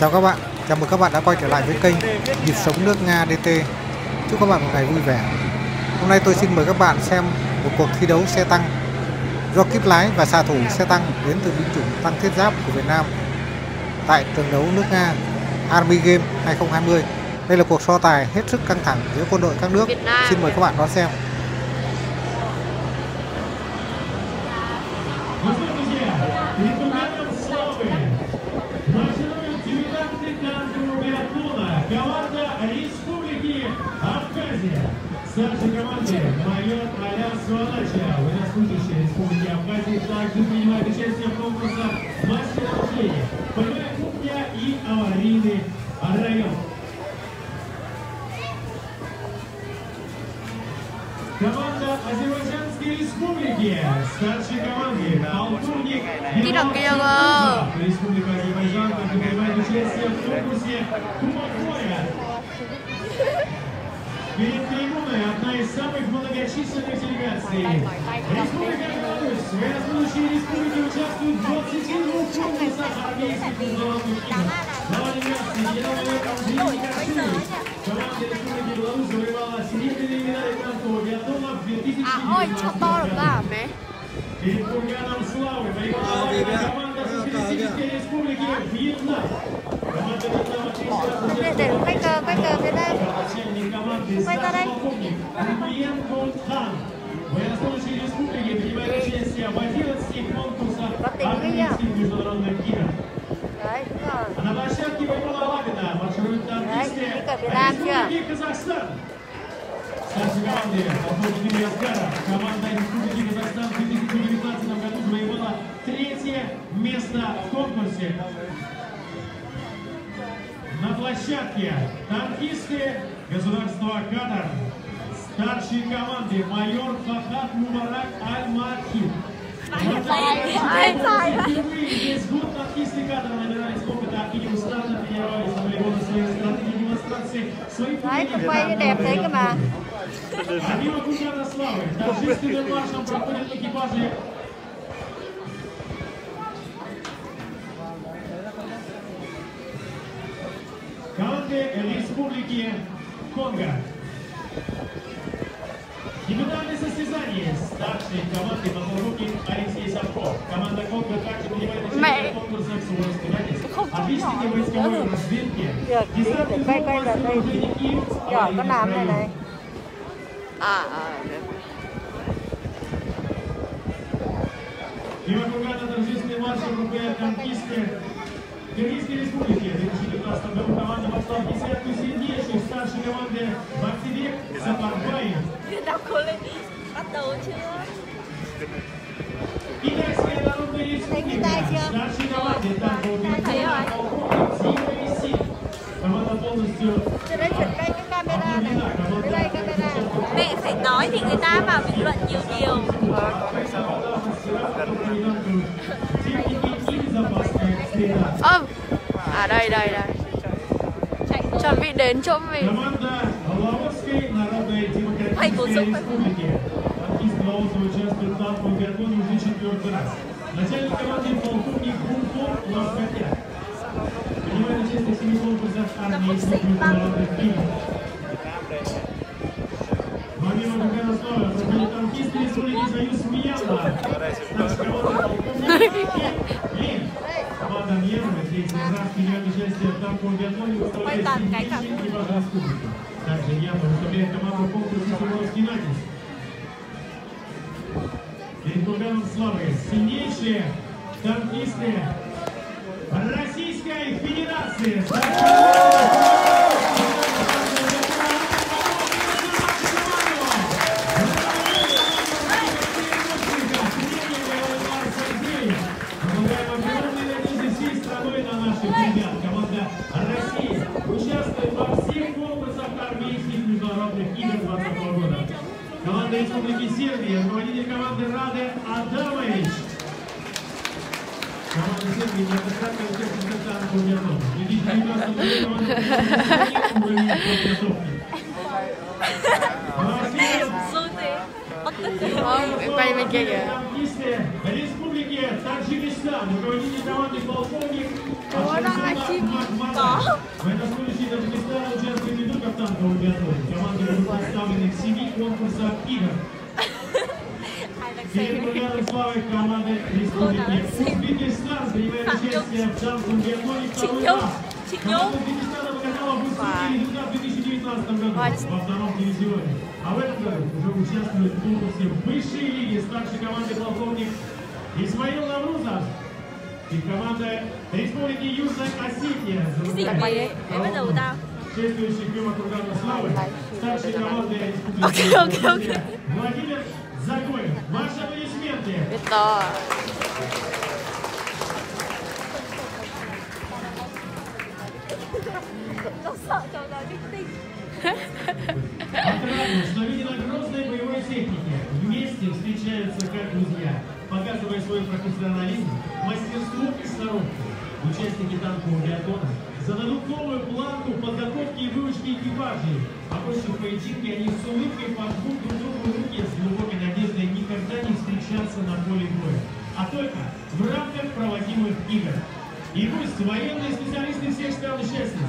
Chào các bạn, chào mừng các bạn đã quay trở lại với kênh Nhịp Sống Nước Nga DT. Chúc các bạn một ngày vui vẻ. Hôm nay tôi xin mời các bạn xem một cuộc thi đấu xe tăng do kíp lái và xạ thủ xe tăng đến từ binh chủng tăng thiết giáp của Việt Nam tại trường đấu nước Nga Army Game 2020. Đây là cuộc so tài hết sức căng thẳng giữa quân đội các nước. Xin mời các bạn đón xem. Старшей команде майор Алян Сволача, военнослужащий Республики Абхазии, также принимает участие в конкурсе «Мастер обучения», «Полевая кухня» и «Аварийный район». Команда Азербайджанской Республики, старшей команде полковник Республика Азербайджан, также принимает участие в конкурсе «Кумакоя». Перед трибуной одна из самых многочисленных делегаций. Республика Беларусь. Военнослужащие республики участвуют в 22 конкурсах армейских международных игр. Глава делегации генерал-майор Андрей Никашевич. Команда Республики Беларусь завоевала серебряные медали фронтов биатлона в 2019 году. Перед курганом славы воевала команда Социалистической Республики Вьетнам. Команда Вьетнама начальник команды старший полковник Рубиен Гонтхан. Военнослужащие республики принимают участие в 11 конкурсах армейских международных игр. А на площадке Байкала Лагана маршируют танкисты Республики Казахстан. Старшей команде полковник Юрий Асгаров. Команда Республики Казахстан в 2019 году завоевала 3-е место в конкурсе. На площадке танкисты государства Катар. Старшей команде майор Фахад Мубарак Аль-Махид. Весь год танкисты Катара набирались опыта и неустанно тренировались на полигоне своей стратегии демонстрации своих умений. А мимо кургана славы торжественным маршем проходят экипажи команды Республики Конго. Дебютантное состязание старшей команды подполковник Алексей Савков. Команда Конго также принимает участие в конкурсах Суворовской радости. Отличники войсковой разведки. Десантный вооружений и аварийных Мимо кургана торжественный марш руководят танкисты Кыргызской Республики. В 2019 году команда вошла в десятку сильнейших старшей команды Бактибек Сапарбаев. Китайская народная республика. Старшей команде танкового батальона полковник Зима Висин. Команда полностью Mẹ phải nói thì người ta vào bình luận nhiều. Đây. Chuẩn bị đến chỗ mình. Phải cố sức. Начальник команды полковник Гунтор Лавкатя. Принимает участие в 7 конкурсах армейских международных игр. Помимо кургана славы проходит танкисты Республики Союз Мьянма. Старшая команда полковник Лин. Команда Мьянмы, третий раз принимает участие в танковом биатлоне, выставляет сильнейшие экипажи республики. Также Мьянма выставляет команду в конкурсе «Суворовский натиск». Перед курганом славы сильнейшие танкисты Российской Федерации. Команда России участвует во всех конкурсах армейских международных игр 2020 года. Команда Республики Сербия, руководитель команды Раде Адамович. Команда Сербии неоднократно участвует в танковом биатлоне. В 2019 году команда уровень подготовки. Em quay bên kia kìa. Республики Таджикистан, руководитель команды полковник. Ủa đó là chim. морского биатлона. Команды будут представлены в 7 конкурсах игр. Перед бригадой славы команды республики Узбекистан принимает участие в дамском биатлоне второй раз. Команда Узбекистана показала высокий результат в 2019 году во втором дивизионе. А в этом году уже участвует в конкурсе высшей лиги старшей команды полковник Исмаил Наврузов и команда Республики Южная Осетия. Шествующий мимо кургана славы старшей команды Республики Владимир Загоев. Ваши аплодисменты. Отрадно, что люди на грозной боевой технике вместе встречаются как друзья, показывая свой профессионализм, мастерство и сноровку. Участники танкового биатлона зададут новую планку подготовки и выучки экипажей. Окончив поединки, они с улыбкой пожмут друг другу руки с глубокой надеждой никогда не встречаться на поле боя, а только в рамках проводимых игр. И пусть военные специалисты всех стран и счастья,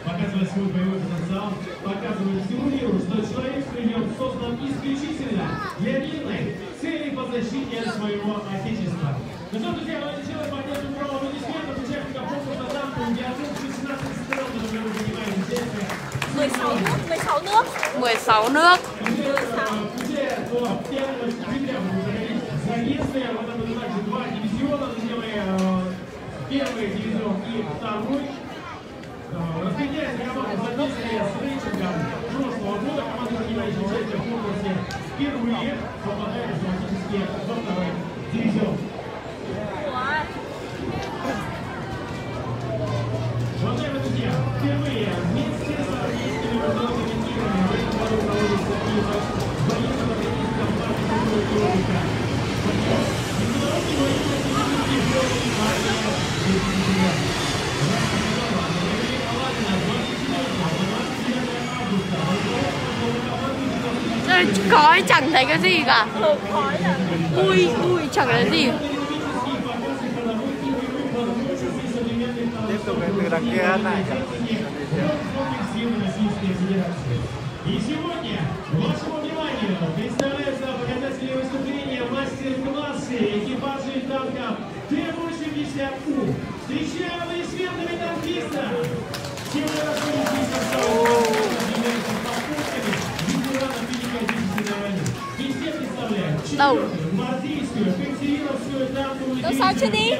показывая свой боевой потенциал, показывают всему миру, что человек придет создан исключительно для мирной цели по защите своего Отечества. Ну что, друзья, давайте еще раз поддержим право аплодисментов участников конкурса танкового биатлона 16 стран, которые вы принимаете участие. 16 nước. 16 nước. Уже до 1 октября мы провели заезды, вот это также 2 дивизиона, друзья мои, первый дивизион и второй. Распределяется команда в соответствии с рейтингом прошлого года. Команда, принимающая участие в конкурсе, впервые попадает автоматически во второй дивизион. Уважаемые друзья, впервые вместе с армейскими международными играми в этом году проводится и военно-патриотическая партия культуры и отдыха. Международный военно-патриотический форум «Армия». Khói chẳng thấy cái gì cả. Ui, ui, chẳng thấy gì. Tiếp tục từ đằng kia này. И сегодня вашему вниманию представляются показатели выступления мастер-классы экипажей танков Т-80У. Встречаем аплодисментами танкиста! Сегодня расходитесь являются попутками ветеранов Великой Отечественной войны. И все представляют 4-ю гвардейскую Кантемировскую танковую дивизию,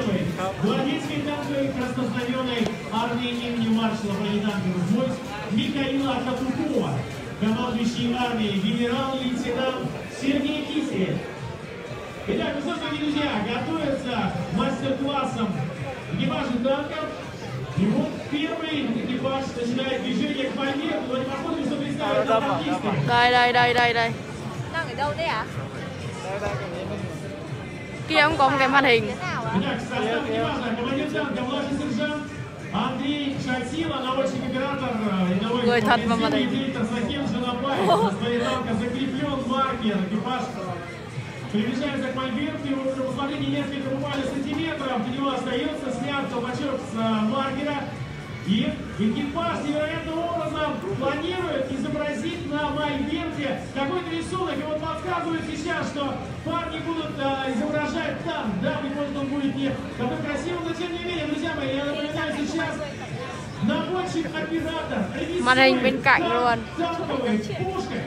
гвардейской танковой краснознаменной армии имени маршала бронетанковых войск Михаила Катукова, командующий армией генерал-лейтенант Сергей Киселев. Итак, ну что ж, дорогие друзья, готовятся к мастер-классам экипажей танков. И вот первый экипаж начинает движение к мольбе. Давайте посмотрим, что представляют танкисты. Đây. Đang ở đâu đấy ạ? Kia ông có một cái màn hình. Итак, состав экипажа. Командир танка, младший сержант Андрей Шатила, наводчик-оператор, рядовой диктор Сахим Жанабаев. На стволе танка закреплен маркер. Экипаж приближается к мольберту. При посмотрении несколько буквально сантиметров до него остается снят колпачок с маркера. И экипаж невероятным образом планирует изобразить на мольберте какой-то рисунок. И вот подсказывает сейчас, что парни будут изображать танк. Да, быть может, он будет не такой красивый, но тем не менее, друзья мои, я напоминаю сейчас наводчик-оператор рисует танковой пушкой.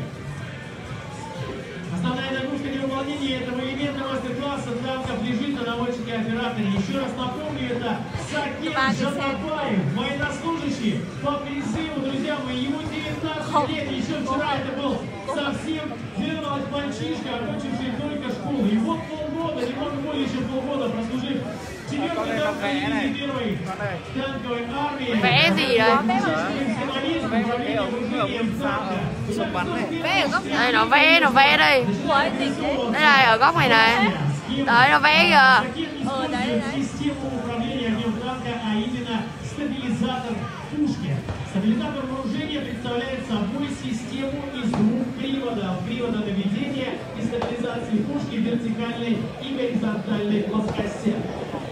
Основная нагрузка для выполнения этого элемента мастер-класса танков лежит на наводчике-операторе. Еще раз напомню, это Сахим Жанабаев, военнослужащий по призыву, друзья мои, ему 19 лет. Еще вчера это был совсем зеленый мальчишка, окончивший только школу. И вот полгода, немного более чем полгода, прослужив в 4-й танковой дивизии 1-й танковой армии. Vẽ gì đây? Đây nó vẽ đây. Đây này, ở góc này này. Đấy, nó vẽ kìa. Стабилизатор вооружения представляет собой систему из 2 приводов. Привода наведения и стабилизации пушки в вертикальной и горизонтальной плоскости.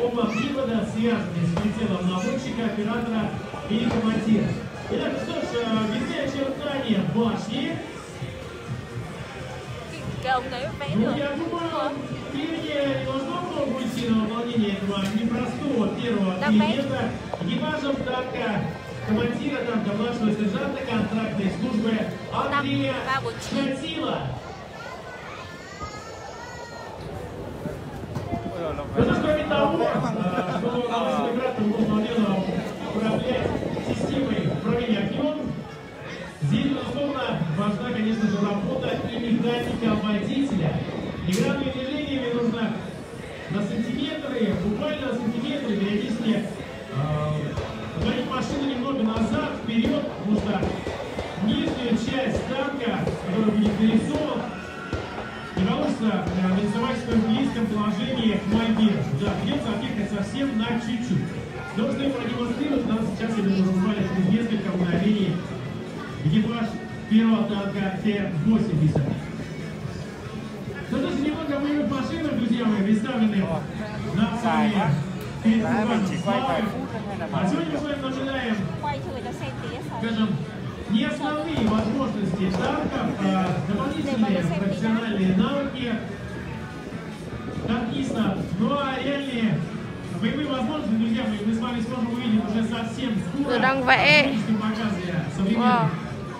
Оба привода связаны с прицелом наводчика, оператора или командира. Итак, что ж, везде очертания башни. Cái ông đấy vẽ Ну, được. я думаю, времени не должно много уйти на выполнение этого непростого первого элемента. Экипажем танка, командира танка, младшего сержанта контрактной службы Андрея Шатила. Ну, кроме того, что многократно можно управлять системой управления огнем, здесь, безусловно, важна, конечно же, работа и механика водителя. Игровыми движениями нужно на сантиметры, буквально на сантиметры, периодически отводить машину немного назад, вперед, потому что нижнюю часть танка, которая будет нарисован, не получится нарисовать в своем близком положении к мольберту. Да, придется отъехать совсем на чуть-чуть. Но что я продемонстрирую, нам сейчас, я думаю, буквально через несколько мгновений экипаж первого танка Т-80. Но даже немного боевых машинок, друзья мои, представлены на фоне перед курганом славы. А сегодня мы с вами наблюдаем, скажем, не основные возможности танков, а дополнительные профессиональные навыки танкиста, ну а реальные боевые возможности, друзья мои, мы с вами сможем увидеть уже совсем скоро в отличном показе современных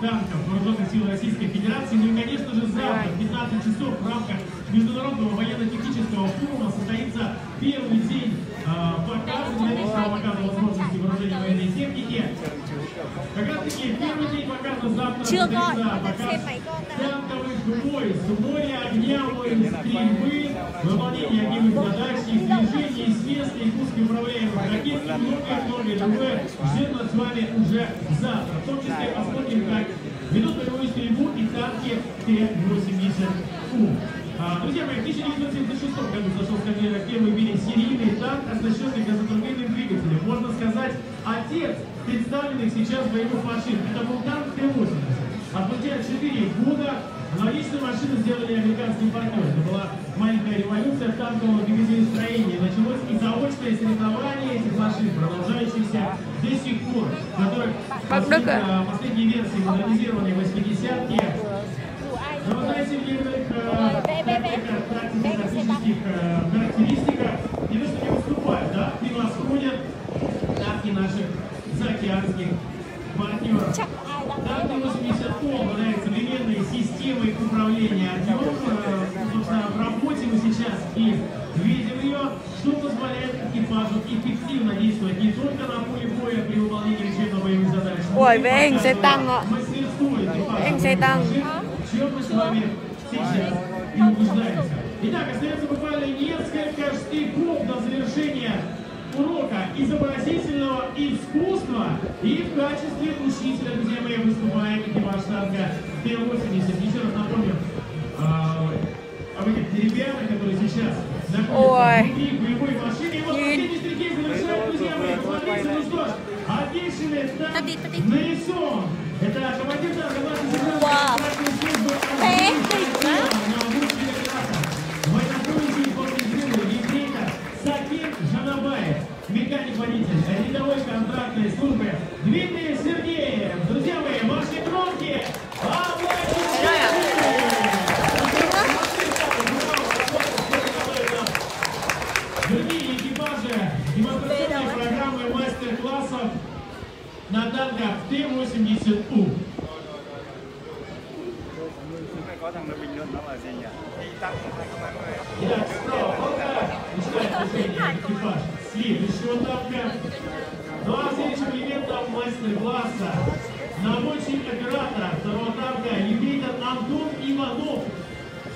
танков Вооруженных сил Российской Федерации. Ну и, конечно же, завтра в 15 часов в рамках Международного военно-технического форума состоится первый день показа, динамичного показа возможностей вооружения военной техники. Как раз таки первый день показа завтра состоится показ танковых войск, море огня, море стрельбы, выполнение огневых задач, их движений, смеси, пуски управляемых ракет и многое другое ждет нас с вами уже завтра. В том числе посмотрим, как ведут боевую стрельбу и танки Т-80У. Друзья мои, в 1976 году сошел с конвейера первый в мире серийный танк, оснащенный газотурбинным двигателем. Можно сказать, отец представленных сейчас боевых машин. Это был танк Т-80. А спустя 4 года аналогичную машину сделали американские партнеры. Это была маленькая революция в танковом двигателестроении. Началось и заочное соревнование этих машин, продолжающихся до сих пор, которых последней версии модернизированной 80-ки. Но вы знаете, в некоторых тактических характеристиках не то, что не выступают, да, превосходят танки наших заокеанских партнеров. Танк Т-80У обладает современной системой управления огнем. Собственно, в работе мы сейчас и видим ее, что позволяет экипажу эффективно действовать не только на поле боя при выполнении учебно-боевых задач, Ой, вен xe tăng ạ. Vén xe tăng. чем мы с вами сейчас и убеждаемся. Итак, остается буквально несколько штыков до завершения урока изобразительного искусства. И в качестве учителя, друзья мои, выступает экипаж танка Т-80. Еще раз напомню об этих ребятах, которые сейчас находятся внутри боевой машины. И вот последний стрелки завершают, друзья мои. Посмотрите, ну что ж, отличный танк нарисован. Это командир танка, младший сержант контрактной службы военнослужащий после взрыва ефрейтор Сакин Жанабаев, механик-водитель рядовой контрактной службы Дмитрий Сергеев. Друзья мои, ваши громкие другие экипажи демонстрационной программы мастер-классов на танках Т-80У. Итак, справа полка начинает движение экипаж следующего танка. Ну а следующим элементом мастер-класса наводчик оператора второго танка ефрейтор Антон Иванов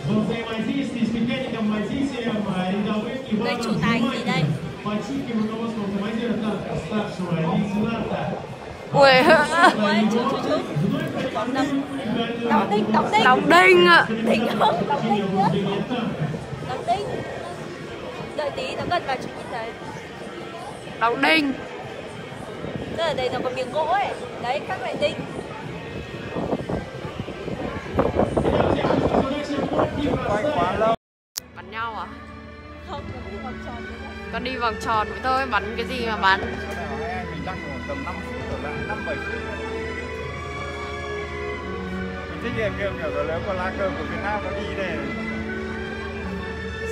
во взаимодействии с механиком-водителем рядовым Иваном Жумакиным под чутким руководством командира танка старшего лейтенанта. Ui, Động Đinh ạ. Đợi tí, nó gần vào chút như thế. Động Đinh. Tức là đây nó có miếng gỗ ấy. Đấy, các loại đinh. Bắn nhau à? Không, nó đi vòng tròn thế thôi. Con đi vòng tròn vậy thôi, bắn cái gì mà bắn? Mình đang tầm 5 phút rồi, 5-7 phút. thích kiểu lớn của lá cờ của Việt Nam nó đi này.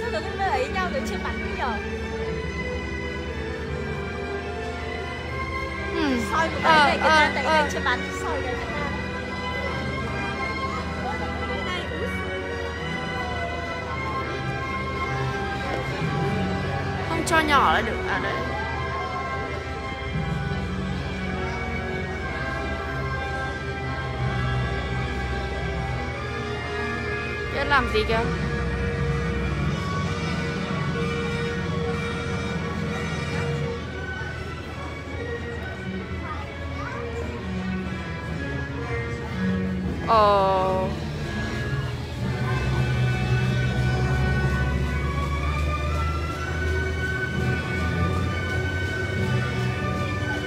Sao nó cứ lấy nhau từ trên bắn nhở? Soi một cái này, người ta thấy này trên bắn soi cái Việt Nam. Không cho nhỏ là được à đấy. Biết làm gì kìa? Ồ.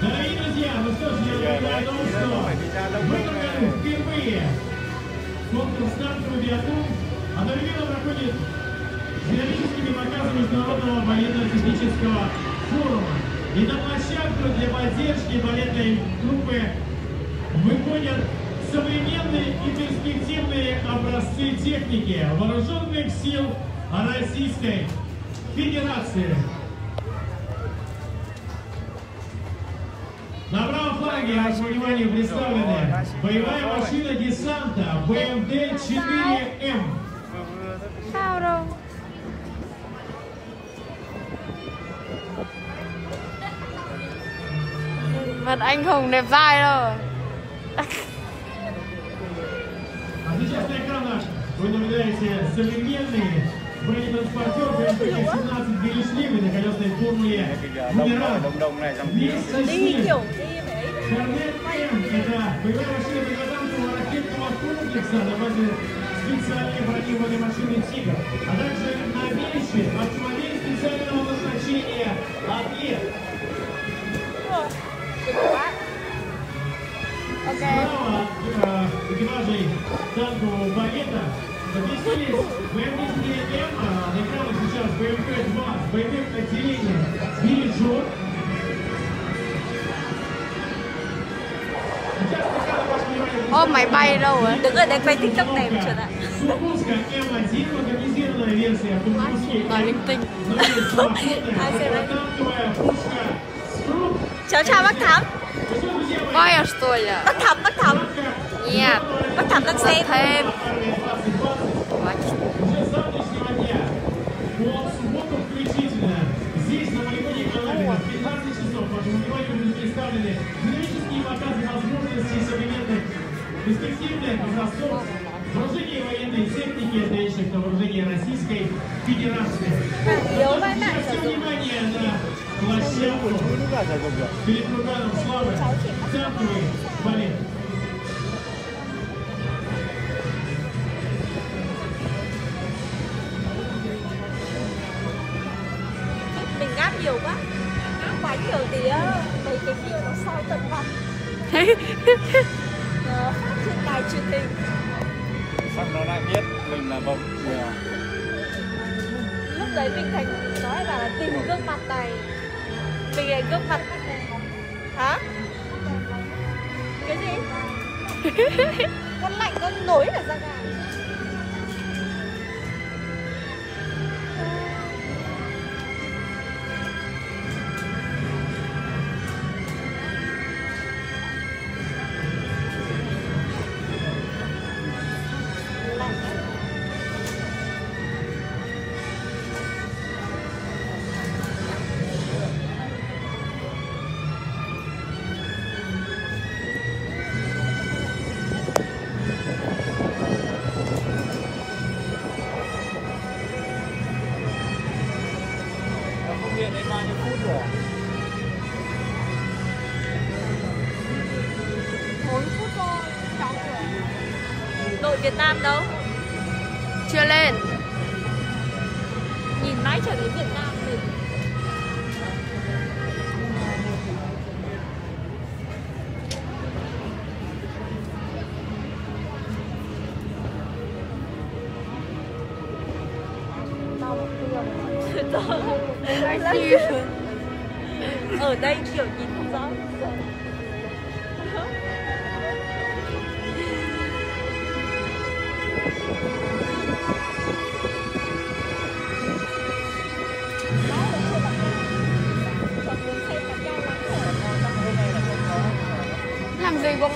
Дорогие друзья, ну что ж, я предлагаю, что в этом году впервые конкурс «Стартовый биатлон» одновременно проходит с динамическими показами Международного военно-технического форума. И на площадку для поддержки балетной группы выходят современные и перспективные образцы техники Вооруженных сил Российской Федерации. На правом флаге, вашему вниманию, представлены боевая машина десанта БМД-4М. Sao đâu. Mặt anh Hùng đẹp dai đâu. А сейчас на экранах вы наблюдаете современный бронетранспортер БМД-17 Берешлимый на колесной формуле «Бумеранг». Вместе с ним Корнет М – это боевая машина противотанкового ракетного комплекса на базе специальной бронированной машины «Тигр», а также новейший автомобиль специального назначения «Ответ». Справа от экипажей танкового балета поместились БМП-4М, на экранах сейчас БМП-2 с боевым отделением «Дирижер». Ô, máy bay đâu ấy? Đứng ở đây quay TikTok đẹp chưa ạ? Nói linh tinh. Cháu chào bác Thắm. Quay что ли? Bác Thắm. Нет. Bác Thắm đang xem. Thêm. Здесь на полигоне Алабина в 15 часов вашему вниманию будут представлены динамические показы возможностей современных перспективных образцов вооружения и военной техники отдающих на вооружение Российской Федерации. Все внимание на площадку перед курганом славы «Танковый балет». Mình ngáp nhiều quá. Ngáp quá nhiều thì mấy cái kia nó soi tận mặt. Phát trên đài truyền hình. Xong nó lại biết mình là bông nhiều. Lúc đấy mình Thành nói là tìm gương mặt này. Mình là gương mặt. Hả? Cái gì? Con lạnh con nổi cả da gà. Điện đến bao nhiêu phút rồi? 4 phút thôi, cháu rồi. Đội Việt Nam đâu? Chưa lên. Nhìn mãi chẳng thấy Việt Nam mình. Ở đây kiểu nhìn không rõ.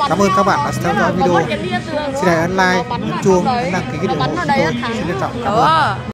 Cảm ơn các bạn đã theo dõi video. Xin hãy ấn like, ấn chuông, ấn đăng ký để ủng hộ chúng tôi. Xin trân trọng cảm ơn.